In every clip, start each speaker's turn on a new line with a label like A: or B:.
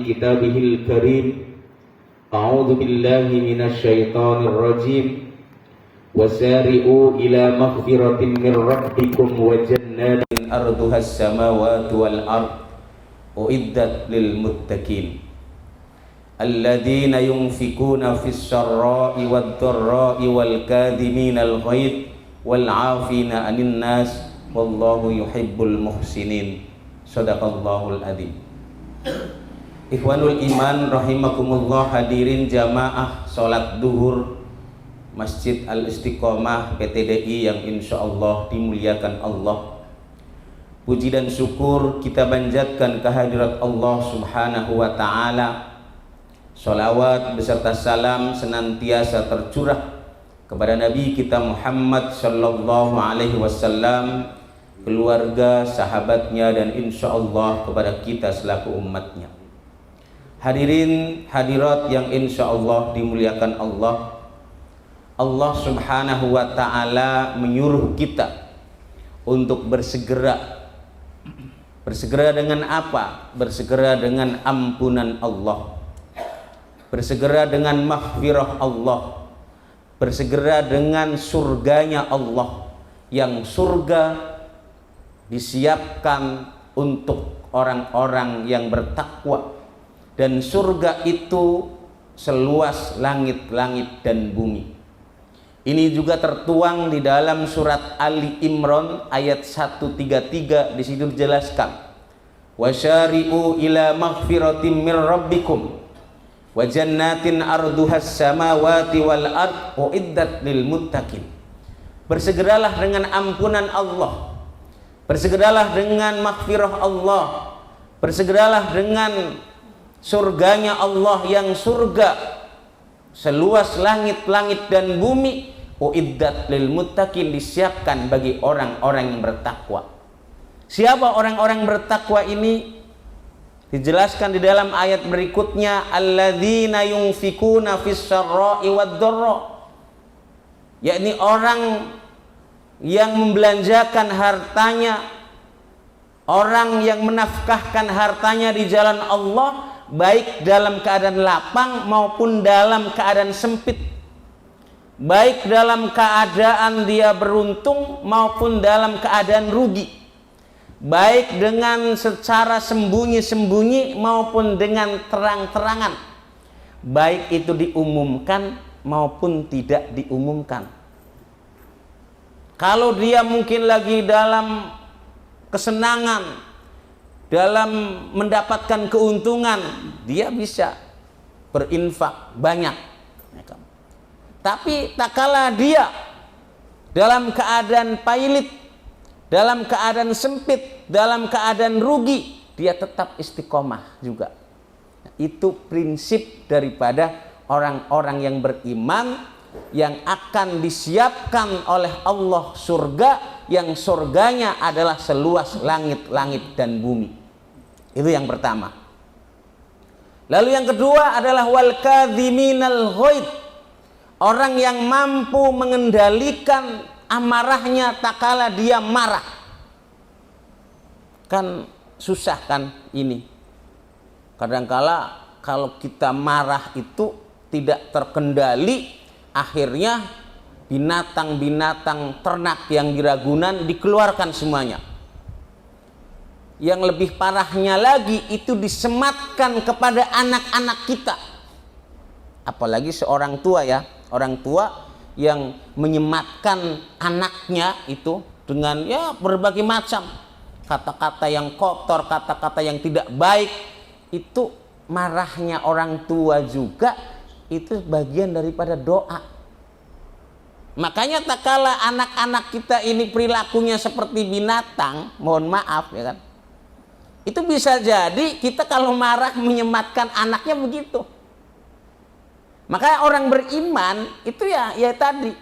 A: كتابه الكريم أعوذ بالله من الشيطان الرجيم وسارعوا إلى مغفرة من ربكم وجنات أرضها السماوات والأرض أعدت للمتقين الذين ينفقون في السراء والضراء والكاظمين الغيظ والعافين عن الناس والله يحب المحسنين Sadaqallahul adzim. Ikhwanul iman rahimakumullah, hadirin jamaah salat duhur Masjid Al-Istiqomah PTDI yang insyaallah dimuliakan Allah. Puji dan syukur kita panjatkan kehadirat Allah Subhanahu wa taala. Sholawat beserta salam senantiasa tercurah kepada Nabi kita Muhammad sallallahu alaihi wasallam, keluarga, sahabatnya, dan insya Allah kepada kita selaku umatnya. Hadirin hadirat yang insya Allah dimuliakan Allah. Allah Subhanahu wa ta'ala menyuruh kita untuk bersegera. Bersegera dengan apa? Bersegera dengan ampunan Allah, bersegera dengan maghfirah Allah, bersegera dengan surganya Allah, yang surga disiapkan untuk orang-orang yang bertakwa, dan surga itu seluas langit-langit dan bumi. Ini juga tertuang di dalam surat Ali Imran ayat 133. Di situ dijelaskan, wasyari'u ila maghfiratin min rabbikum wa jannatin arduhas samawati wal ard uiddat lil muttaqin. Bersegeralah dengan ampunan Allah, bersegeralah dengan maghfirah Allah, bersegeralah dengan surganya Allah yang surga seluas langit-langit dan bumi, uiddat lil muttaqin, disiapkan bagi orang-orang yang bertakwa. Siapa orang-orang bertakwa ini? Dijelaskan di dalam ayat berikutnya, alladzina yunfikuna fis sarra'i wad dharra, yakni orang yang membelanjakan hartanya, orang yang menafkahkan hartanya di jalan Allah, baik dalam keadaan lapang maupun dalam keadaan sempit, baik dalam keadaan dia beruntung maupun dalam keadaan rugi, baik dengan secara sembunyi-sembunyi maupun dengan terang-terangan, baik itu diumumkan maupun tidak diumumkan. Kalau dia mungkin lagi dalam kesenangan, dalam mendapatkan keuntungan, dia bisa berinfak banyak. Tapi tak kala dia dalam keadaan pailit, dalam keadaan sempit, dalam keadaan rugi, dia tetap istiqomah juga. Itu prinsip daripada orang-orang yang beriman, yang akan disiapkan oleh Allah surga, yang surganya adalah seluas langit-langit dan bumi. Itu yang pertama. Lalu yang kedua adalah wal kadhiminal ghaid, orang yang mampu mengendalikan amarahnya tak kala dia marah. Kan susah kan ini. Kadangkala kalau kita marah itu tidak terkendali, akhirnya binatang-binatang ternak yang di Ragunan dikeluarkan semuanya. Yang lebih parahnya lagi, itu disematkan kepada anak-anak kita. Apalagi seorang tua ya, orang tua yang menyematkan anaknya itu dengan ya berbagai macam kata-kata yang kotor, kata-kata yang tidak baik. Itu marahnya orang tua juga, itu bagian daripada doa. Makanya tak kala anak-anak kita ini perilakunya seperti binatang, mohon maaf ya kan, itu bisa jadi kita kalau marah menyematkan anaknya begitu. Makanya orang beriman itu ya tadi,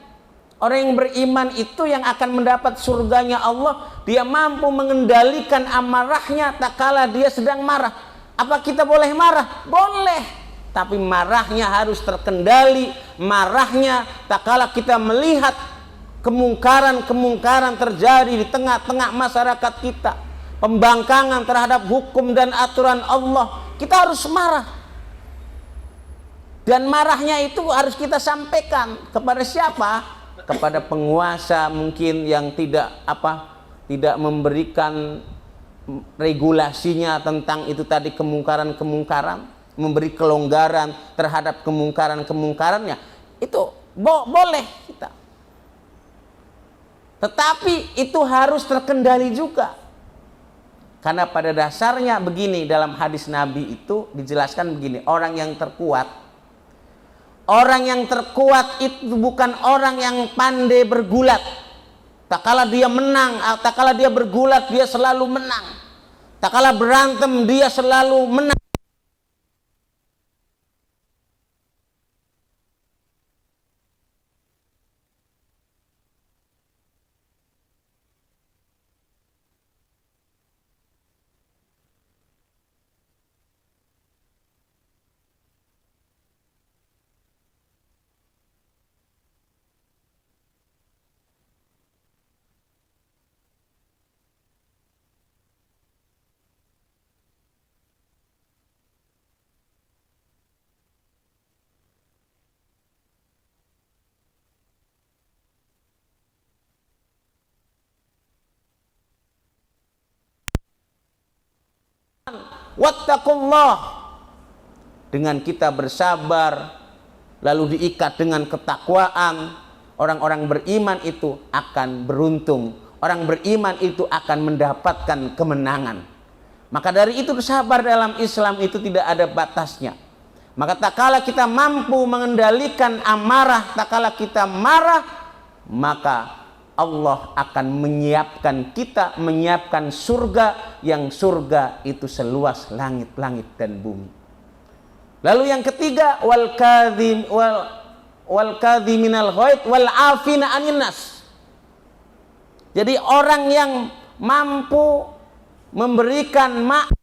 A: orang yang beriman itu yang akan mendapat surganya Allah, dia mampu mengendalikan amarahnya tak kala dia sedang marah. Apa kita boleh marah? Boleh. Tapi marahnya harus terkendali. Marahnya tak kala kita melihat kemungkaran-kemungkaran terjadi di tengah-tengah masyarakat kita, pembangkangan terhadap hukum dan aturan Allah, kita harus marah. Dan marahnya itu harus kita sampaikan kepada siapa? Kepada penguasa mungkin yang tidak memberikan regulasinya tentang itu tadi kemungkaran-kemungkaran, memberi kelonggaran terhadap kemungkaran-kemungkarannya. Itu boleh kita. Tetapi itu harus terkendali juga. Karena pada dasarnya begini, dalam hadis Nabi itu dijelaskan begini, orang yang terkuat itu bukan orang yang pandai bergulat. Tak kala dia menang, tak kala dia bergulat, dia selalu menang. Tak kala berantem, dia selalu menang. Wattaqullah, dengan kita bersabar lalu diikat dengan ketakwaan, orang-orang beriman itu akan beruntung, orang beriman itu akan mendapatkan kemenangan. Maka dari itu sabar dalam Islam itu tidak ada batasnya. Maka tak kala kita mampu mengendalikan amarah, tak kala kita marah, maka Allah akan menyiapkan surga, yang surga itu seluas langit-langit dan bumi. Lalu yang ketiga, wal kadhiminal ghaidh wal afina 'anil nas. Jadi orang yang mampu memberikan maaf,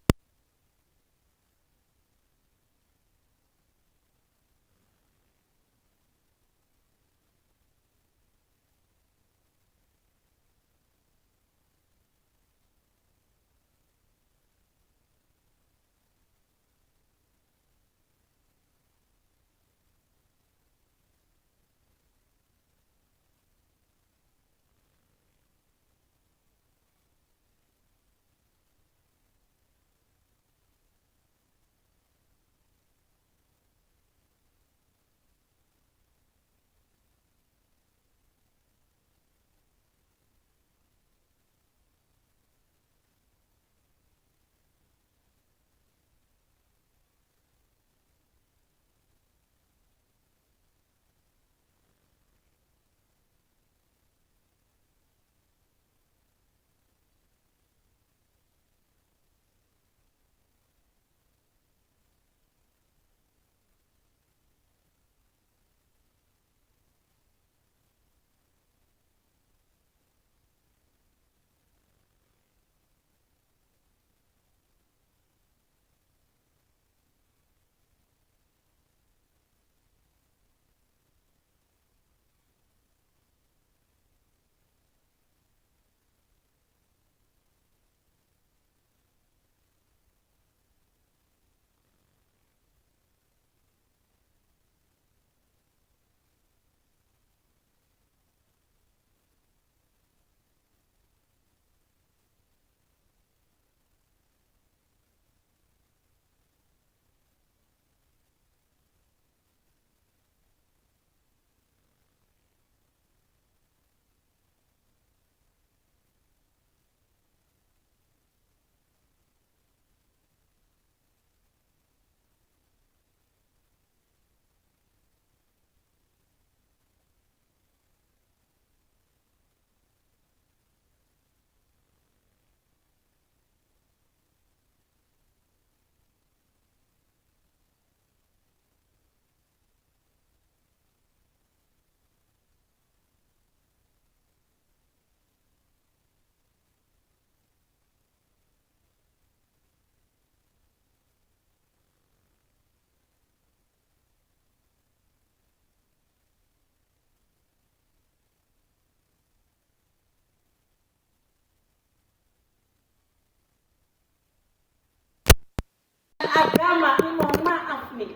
A: agama ini mohon maaf nih,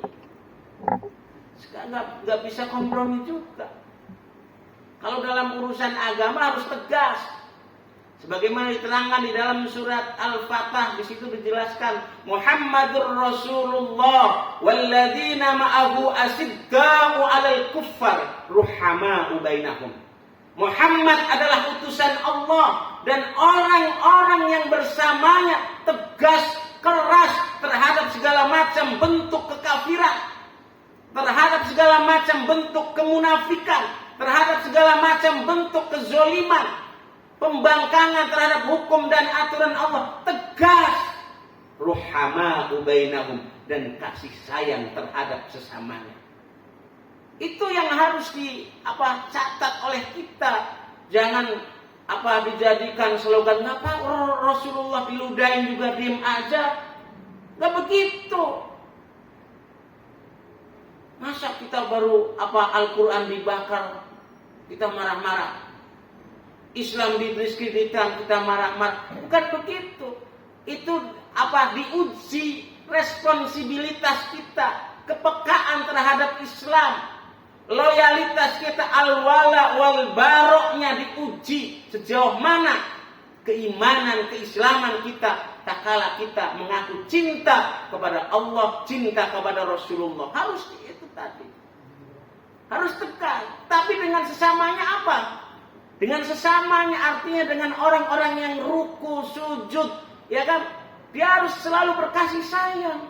A: nggak bisa kompromi juga. Kalau dalam urusan agama harus tegas. Sebagaimana diterangkan di dalam surat Al-Fatah, di situ dijelaskan Muhammadur Rasulullah walladzina ma'ahu asidda'u 'alal kuffar ruhama'u bainahum. Muhammad adalah utusan Allah dan orang-orang yang bersamanya tegas, keras terhadap segala macam bentuk kekafiran, terhadap segala macam bentuk kemunafikan, terhadap segala macam bentuk kezoliman, pembangkangan terhadap hukum dan aturan Allah. Tegas. Ruhama'u bainahum, dan kasih sayang terhadap sesamanya. Itu yang harus catat oleh kita. Jangan dijadikan slogan, ngapa Rasulullah diludahin juga diem aja. Gak begitu. Masa kita baru Al-Quran dibakar, kita marah-marah. Islam didiskreditkan, kita marah-marah. Bukan begitu. Itu diuji responsibilitas kita, kepekaan terhadap Islam, loyalitas kita, al-wala wal baroknya diuji sejauh mana keimanan, keislaman kita tatkala kita mengaku cinta kepada Allah, cinta kepada Rasulullah. Harus itu tadi. Harus tegas. Tapi dengan sesamanya apa? Dengan sesamanya artinya dengan orang-orang yang ruku, sujud, ya kan? Dia harus selalu berkasih sayang.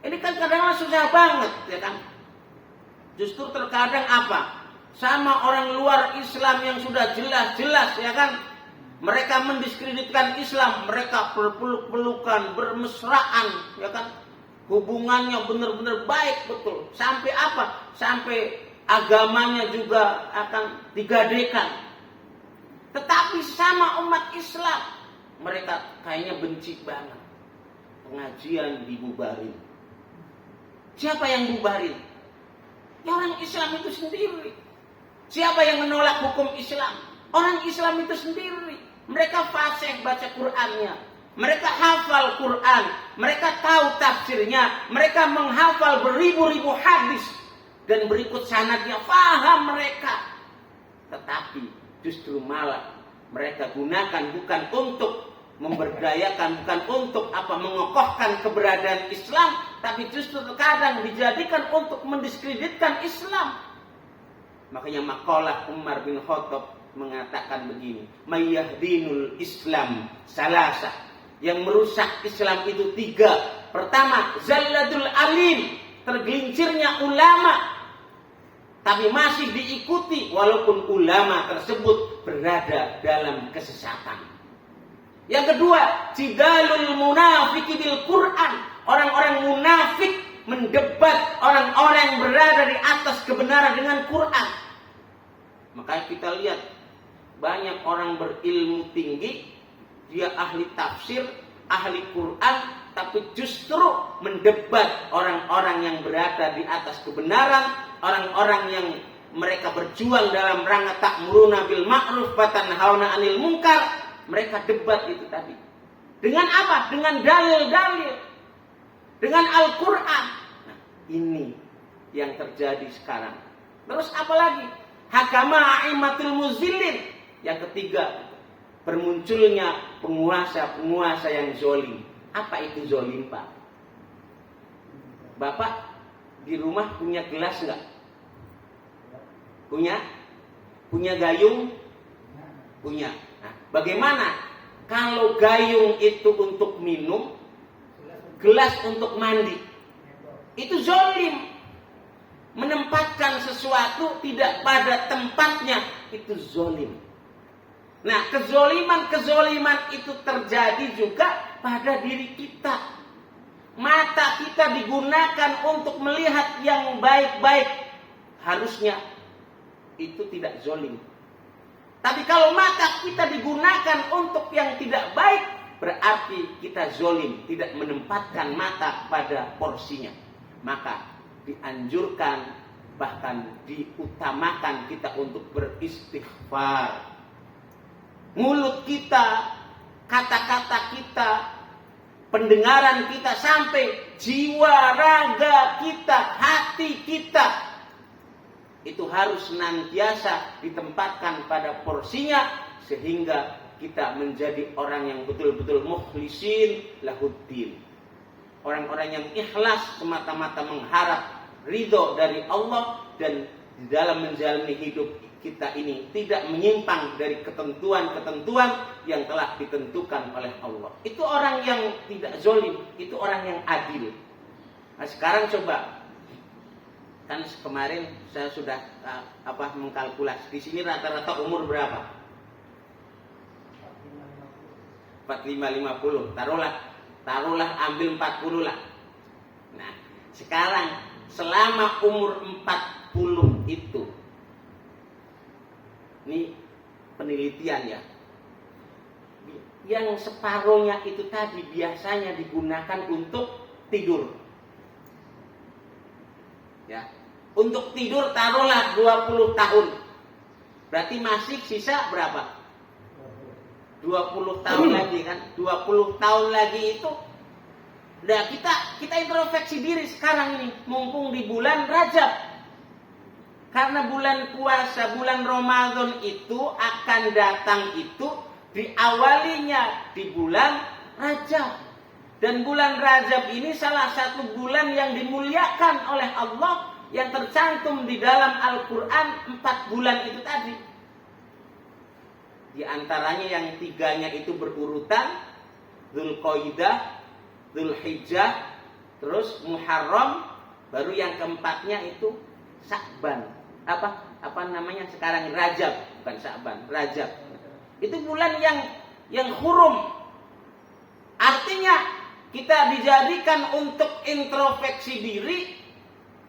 A: Ini kan kadang-kadang susah banget, ya kan? Justru terkadang sama orang luar Islam yang sudah jelas-jelas, ya kan? Mereka mendiskreditkan Islam, mereka berpeluk-pelukan, bermesraan, ya kan? Hubungannya benar-benar baik betul. Sampai Sampai agamanya juga akan digadekan. Tetapi sama umat Islam, mereka kayaknya benci banget. Pengajian dibubarin. Siapa yang bubarin? Ya orang Islam itu sendiri. Siapa yang menolak hukum Islam? Orang Islam itu sendiri. Mereka fasih baca Qur'annya. Mereka hafal Qur'an. Mereka tahu tafsirnya. Mereka menghafal beribu-ribu hadis. Dan berikut sanadnya, faham mereka. Tetapi justru malah mereka gunakan bukan untuk memberdayakan, bukan untuk mengokohkan keberadaan Islam, tapi justru terkadang dijadikan untuk mendiskreditkan Islam. Makanya makalah Umar bin Khattab mengatakan begini, mayyahdinul Islam salasa, yang merusak Islam itu 3. Pertama, zalladul alim, tergelincirnya ulama, tapi masih diikuti walaupun ulama tersebut berada dalam kesesatan. Yang kedua, jidalul munafiki bil Quran, orang-orang munafik mendebat orang-orang yang berada di atas kebenaran dengan Quran. Makanya kita lihat banyak orang berilmu tinggi, dia ahli tafsir, ahli Quran, tapi justru mendebat orang-orang yang berada di atas kebenaran, orang-orang yang mereka berjuang dalam rangka ta'muruna bil ma'ruf wa tanhauna 'anil munkar. Mereka debat itu tadi. Dengan apa? Dengan dalil-dalil. Dengan Al-Quran. Nah, ini yang terjadi sekarang. Terus apa lagi? Hakama a'immatul muzillin. Yang ketiga, bermunculnya penguasa-penguasa yang zolim. Apa itu zolim, Pak? Bapak di rumah punya gelas enggak? Punya? Punya gayung? Punya. Nah, bagaimana kalau gayung itu untuk minum, gelas untuk mandi? Itu zolim. Menempatkan sesuatu tidak pada tempatnya, itu zolim. Nah, kezoliman itu terjadi juga pada diri kita. Mata kita digunakan untuk melihat yang baik-baik. Harusnya itu tidak zolim. Tapi kalau mata kita digunakan untuk yang tidak baik, berarti kita zolim, tidak menempatkan mata pada porsinya. Maka dianjurkan, bahkan diutamakan kita untuk beristighfar. Mulut kita, kata-kata kita, pendengaran kita sampai jiwa, raga kita, hati kita itu harus senantiasa ditempatkan pada porsinya, sehingga kita menjadi orang yang betul-betul mukhlisin lahuddin. Orang-orang yang ikhlas semata-mata mengharap ridho dari Allah, dan di dalam menjalani hidup kita ini tidak menyimpang dari ketentuan-ketentuan yang telah ditentukan oleh Allah. Itu orang yang tidak zalim, itu orang yang adil. Nah, sekarang coba, kan kemarin saya sudah mengkalkulasi di sini rata-rata umur berapa? 45-50. Taruhlah ambil 40 lah. Nah, sekarang selama umur 40 itu, ini penelitian ya, yang separuhnya itu tadi biasanya digunakan untuk tidur. Ya, untuk tidur taruhlah 20 tahun. Berarti masih sisa berapa? 20 tahun lagi kan? 20 tahun lagi itu. Nah, kita introspeksi diri sekarang ini, mumpung di bulan Rajab. Karena bulan puasa, bulan Ramadan itu akan datang itu diawalinya di bulan Rajab. Dan bulan Rajab ini salah satu bulan yang dimuliakan oleh Allah, yang tercantum di dalam Al-Quran 4 bulan itu tadi. Di antaranya yang 3-nya itu berurutan, Dzulqa'dah, Dzulhijjah, terus Muharram, baru yang keempatnya itu Sya'ban. Apa namanya sekarang? Rajab, bukan Sya'ban, Rajab. Itu bulan yang hurum. Artinya kita dijadikan untuk introspeksi diri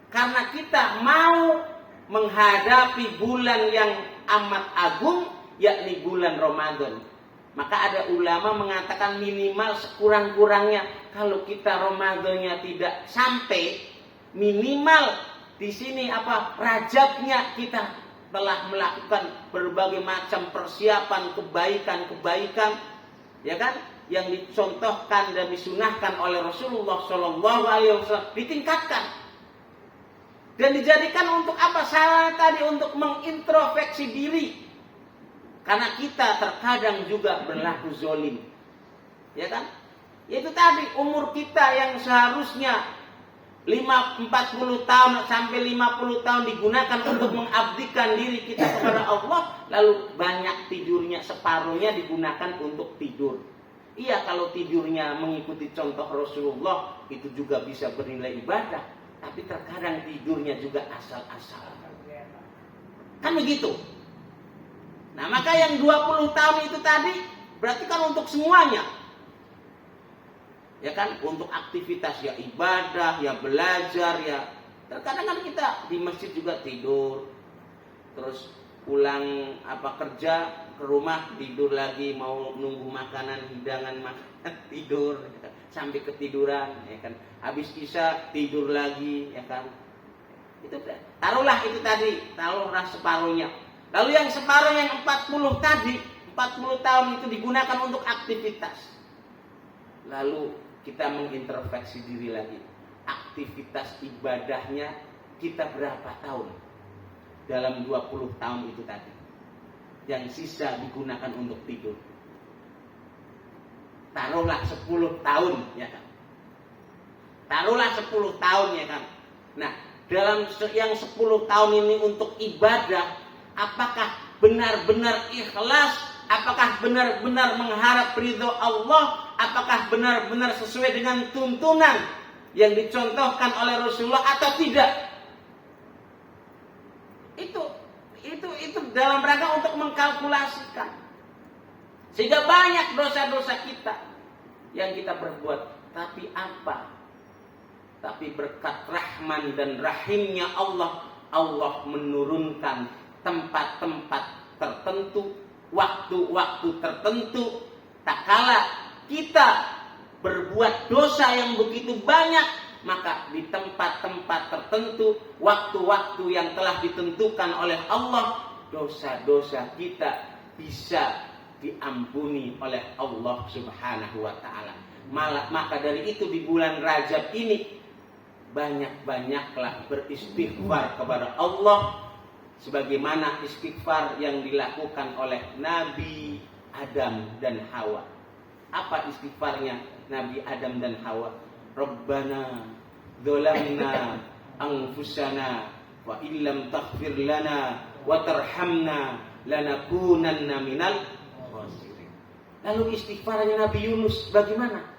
A: karena kita mau menghadapi bulan yang amat agung, yakni bulan Ramadan. Maka ada ulama mengatakan minimal sekurang-kurangnya kalau kita Ramadannya tidak sampai, minimal di sini Rajabnya kita telah melakukan berbagai macam persiapan kebaikan-kebaikan, ya kan? Yang dicontohkan dan disunahkan oleh Rasulullah SAW ditingkatkan dan dijadikan untuk apa? Salah tadi untuk mengintrospeksi diri, karena kita terkadang juga berlaku zalim, ya kan? Itu tadi umur kita yang seharusnya 40 tahun sampai 50 tahun digunakan untuk mengabdikan diri kita kepada Allah, lalu banyak tidurnya, separuhnya digunakan untuk tidur. Iya, kalau tidurnya mengikuti contoh Rasulullah itu juga bisa bernilai ibadah, tapi terkadang tidurnya juga asal-asalan. Kan begitu. Nah, maka yang 20 tahun itu tadi berarti kan untuk semuanya. Ya kan, untuk aktivitas ya ibadah, ya belajar, ya. Terkadang kan kita di masjid juga tidur. Terus pulang kerja ke rumah tidur lagi, mau nunggu makanan, hidangan makan, tidur, ya kan? Sampai ketiduran, ya kan. Habis isya tidur lagi, ya kan. Itu taruhlah itu tadi, taruhlah separuhnya. Lalu yang separuh yang 40 tadi, 40 tahun itu digunakan untuk aktivitas. Lalu kita mengintrospeksi diri lagi. Aktivitas ibadahnya kita berapa tahun? Dalam 20 tahun itu tadi. Yang sisa digunakan untuk tidur. Taruhlah 10 tahun, ya kan. Taruhlah 10 tahun, ya kan. Nah, dalam yang 10 tahun ini untuk ibadah, apakah benar-benar ikhlas? Apakah benar-benar mengharap ridho Allah? Apakah benar-benar sesuai dengan tuntunan yang dicontohkan oleh Rasulullah atau tidak? Itu dalam rangka untuk mengkalkulasikan. Sehingga banyak dosa-dosa kita yang kita perbuat. Tapi apa? Tapi berkat rahman dan rahimnya Allah, Allah menurunkan tempat-tempat tertentu, waktu-waktu tertentu, tak kala kita berbuat dosa yang begitu banyak, maka di tempat-tempat tertentu, waktu-waktu yang telah ditentukan oleh Allah, dosa-dosa kita bisa diampuni oleh Allah Subhanahu wa taala. Maka dari itu di bulan Rajab ini banyak-banyaklah beristighfar kepada Allah sebagaimana istighfar yang dilakukan oleh Nabi Adam dan Hawa. Apa istighfarnya Nabi Adam dan Hawa? Rabbana dzalamna anfusana wa illam taghfir lana wa tarhamna lanakunanna minal khasirin. Lalu istighfarnya Nabi Yunus bagaimana?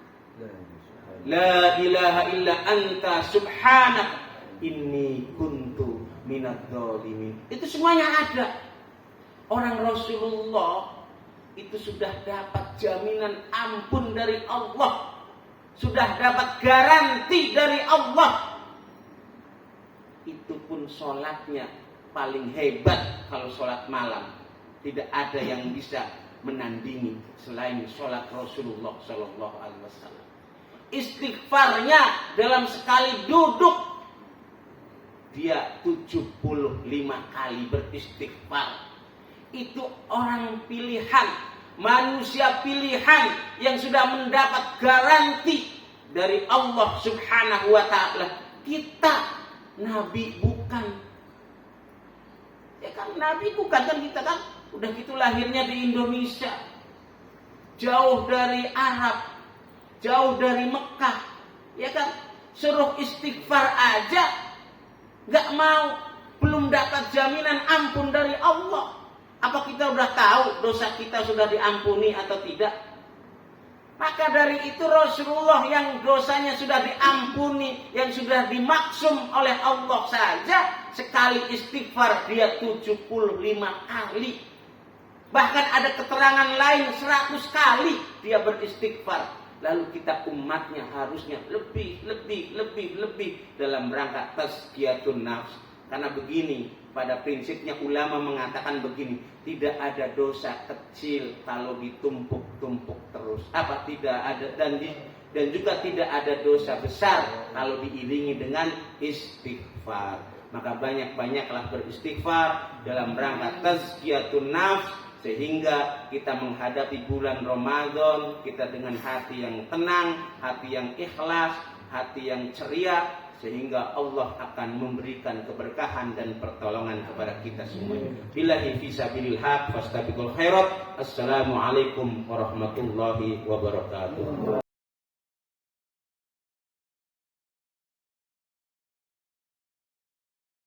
A: La ilaha illa anta subhanak inni kuntu minadz dzalimin. Itu semuanya ada. Orang Rasulullah itu sudah dapat jaminan ampun dari Allah, sudah dapat garansi dari Allah. Itu pun sholatnya paling hebat kalau sholat malam. Tidak ada yang bisa menandingi selain sholat Rasulullah Sallallahu Alaihi Wasallam. Istighfarnya dalam sekali duduk dia 75 kali beristighfar. Itu orang pilihan, manusia pilihan yang sudah mendapat garansi dari Allah Subhanahu wa taala. Kita nabi bukan. Ya kan nabi bukan kan, kita kan udah gitu lahirnya di Indonesia. Jauh dari Arab, jauh dari Mekah. Ya kan, suruh istighfar aja enggak mau, belum dapat jaminan ampun dari Allah. Apa kita udah tahu dosa kita sudah diampuni atau tidak? Maka dari itu Rasulullah yang dosanya sudah diampuni, yang sudah dimaksum oleh Allah saja, sekali istighfar dia 75 kali. Bahkan ada keterangan lain 100 kali dia beristighfar. Lalu kita umatnya harusnya lebih dalam rangka tazkiyatun nafs. Karena begini, pada prinsipnya ulama mengatakan begini, tidak ada dosa kecil kalau ditumpuk-tumpuk terus. Apa tidak ada, dan juga tidak ada dosa besar kalau diiringi dengan istighfar. Maka banyak-banyaklah beristighfar dalam rangka tazkiyatun nafs, sehingga kita menghadapi bulan Ramadan kita dengan hati yang tenang, hati yang ikhlas, hati yang ceria, sehingga Allah akan memberikan keberkahan dan pertolongan kepada kita semuanya. Billahi fisabilil haq fastabiqul khairat. Assalamualaikum warahmatullahi wabarakatuh.